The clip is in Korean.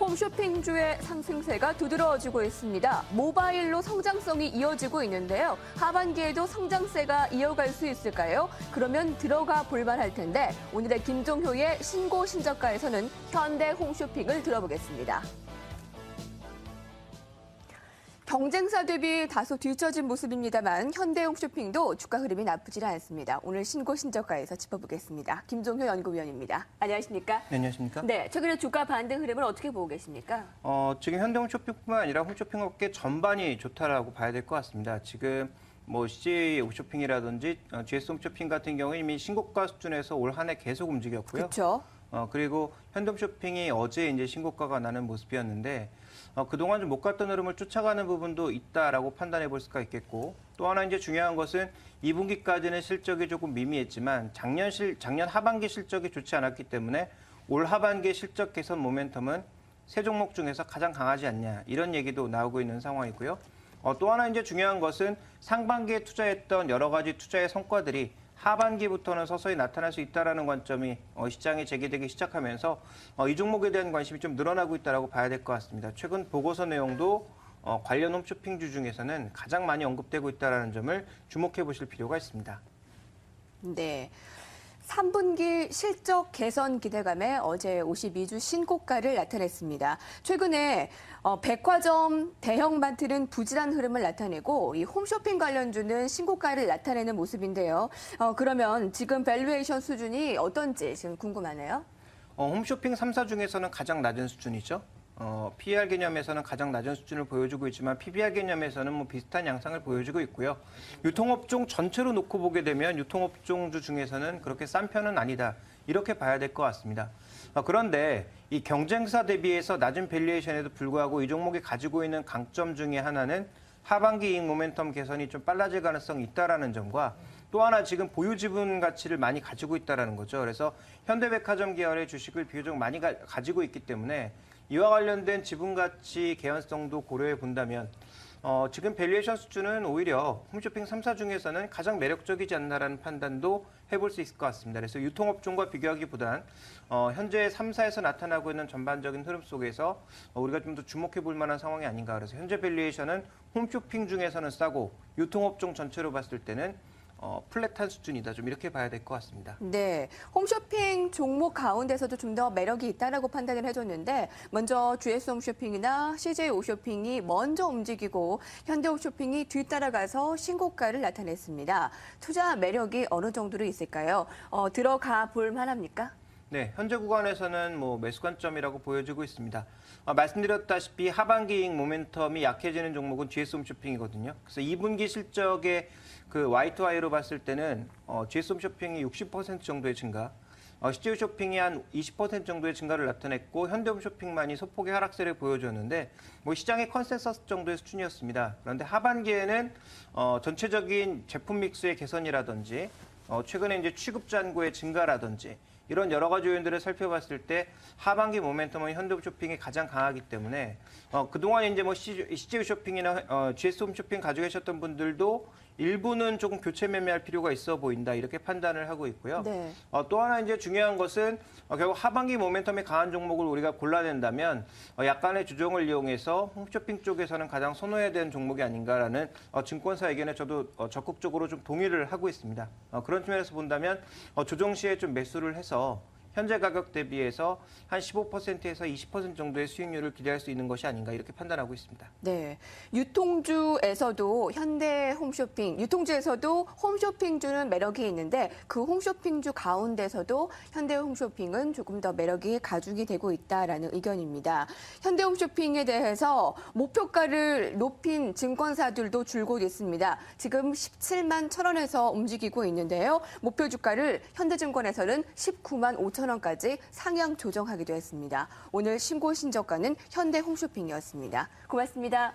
홈쇼핑주의 상승세가 두드러지고 있습니다. 모바일로 성장성이 이어지고 있는데요. 하반기에도 성장세가 이어갈 수 있을까요? 그러면 들어가 볼만할 텐데 오늘의 김종효의 신고 신저가에서는 현대 홈쇼핑을 들어보겠습니다. 경쟁사 대비 다소 뒤처진 모습입니다만 현대홈쇼핑도 주가 흐름이 나쁘지 않습니다. 오늘 신고 신저가에서 짚어보겠습니다. 김종효 연구위원입니다. 안녕하십니까? 네, 안녕하십니까? 네, 최근에 주가 반등 흐름을 어떻게 보고 계십니까? 지금 현대홈쇼핑뿐만 아니라 홈쇼핑 업계 전반이 좋다라고 봐야 될 것 같습니다. 지금 CJ 홈쇼핑이라든지 GS 홈쇼핑 같은 경우는 이미 신고가 수준에서 올 한 해 계속 움직였고요. 그렇죠. 그리고 현대홈쇼핑이 어제 이제 신고가가 나는 모습이었는데 그동안 좀 못 갔던 흐름을 쫓아가는 부분도 있다라고 판단해 볼 수가 있겠고, 또 하나 이제 중요한 것은 2분기까지는 실적이 조금 미미했지만 작년 하반기 실적이 좋지 않았기 때문에 올 하반기 실적 개선 모멘텀은 세 종목 중에서 가장 강하지 않냐, 이런 얘기도 나오고 있는 상황이고요. 또 하나 이제 중요한 것은 상반기에 투자했던 여러 가지 투자의 성과들이 하반기부터는 서서히 나타날 수 있다는 관점이 시장에 제기되기 시작하면서 이 종목에 대한 관심이 좀 늘어나고 있다고 봐야 될 것 같습니다. 최근 보고서 내용도 관련 홈쇼핑주 중에서는 가장 많이 언급되고 있다는 점을 주목해 보실 필요가 있습니다. 네. 3분기 실적 개선 기대감에 어제 52주 신고가를 나타냈습니다. 최근에 백화점, 대형마트는 부진한 흐름을 나타내고 이 홈쇼핑 관련주는 신고가를 나타내는 모습인데요. 그러면 지금 밸류에이션 수준이 어떤지 지금 궁금하네요. 홈쇼핑 3사 중에서는 가장 낮은 수준이죠. PER 개념에서는 가장 낮은 수준을 보여주고 있지만 PBR 개념에서는 비슷한 양상을 보여주고 있고요. 유통업종 전체로 놓고 보게 되면 유통업종주 중에서는 그렇게 싼 편은 아니다, 이렇게 봐야 될 것 같습니다. 그런데 이 경쟁사 대비해서 낮은 밸류에이션에도 불구하고 이 종목이 가지고 있는 강점 중에 하나는 하반기 이익 모멘텀 개선이 좀 빨라질 가능성이 있다는 점과, 또 하나 지금 보유 지분 가치를 많이 가지고 있다는 거죠. 그래서 현대백화점 계열의 주식을 비교적 많이 가지고 있기 때문에 이와 관련된 지분 가치 개연성도 고려해 본다면 지금 밸류에이션 수준은 오히려 홈쇼핑 3사 중에서는 가장 매력적이지 않나라는 판단도 해볼 수 있을 것 같습니다. 그래서 유통업종과 비교하기보단 현재 3사에서 나타나고 있는 전반적인 흐름 속에서 우리가 좀 더 주목해 볼 만한 상황이 아닌가. 그래서 현재 밸류에이션은 홈쇼핑 중에서는 싸고 유통업종 전체로 봤을 때는 플랫한 수준이다, 좀 이렇게 봐야 될 것 같습니다. 네, 홈쇼핑 종목 가운데서도 좀 더 매력이 있다라고 판단을 해줬는데 먼저 GS 홈쇼핑이나 CJ 홈쇼핑이 먼저 움직이고 현대 홈쇼핑이 뒤따라가서 신고가를 나타냈습니다. 투자 매력이 어느 정도로 있을까요? 들어가 볼 만합니까? 네, 현재 구간에서는 매수 관점이라고 보여지고 있습니다. 말씀드렸다시피 하반기 이익 모멘텀이 약해지는 종목은 GS 홈쇼핑이거든요. 그래서 2분기 실적의 그 Y2Y로 봤을 때는 GS 홈쇼핑이 60% 정도의 증가, CJ 홈쇼핑이 한 20% 정도의 증가를 나타냈고 현대홈쇼핑만이 소폭의 하락세를 보여줬는데 시장의 컨센서스 정도의 수준이었습니다. 그런데 하반기에는 전체적인 제품 믹스의 개선이라든지 최근에 이제 취급 잔고의 증가라든지 이런 여러 가지 요인들을 살펴봤을 때 하반기 모멘텀은 현대홈쇼핑이 가장 강하기 때문에 그동안 이제 CJ 쇼핑이나 GS 홈쇼핑 가지고 계셨던 분들도 일부는 조금 교체 매매할 필요가 있어 보인다, 이렇게 판단을 하고 있고요. 네. 또 하나 이제 중요한 것은 결국 하반기 모멘텀이 강한 종목을 우리가 골라낸다면 약간의 조정을 이용해서 홈쇼핑 쪽에서는 가장 선호해야 되는 종목이 아닌가라는 증권사 의견에 저도 적극적으로 좀 동의를 하고 있습니다. 그런 측면에서 본다면 조정 시에 좀 매수를 해서 현재 가격 대비해서 한 15%에서 20% 정도의 수익률을 기대할 수 있는 것이 아닌가, 이렇게 판단하고 있습니다. 네, 유통주에서도 현대 홈쇼핑, 유통주에서도 홈쇼핑주는 매력이 있는데 그 홈쇼핑주 가운데서도 현대 홈쇼핑은 조금 더 매력이 가중이 되고 있다라는 의견입니다. 현대 홈쇼핑에 대해서 목표가를 높인 증권사들도 줄곧 있습니다. 지금 17만 1,000원에서 움직이고 있는데요. 목표 주가를 현대증권에서는 19만 5천 원까지 상향 조정하기도 했습니다. 오늘 신고 신저가는 현대 홈쇼핑이었습니다. 고맙습니다.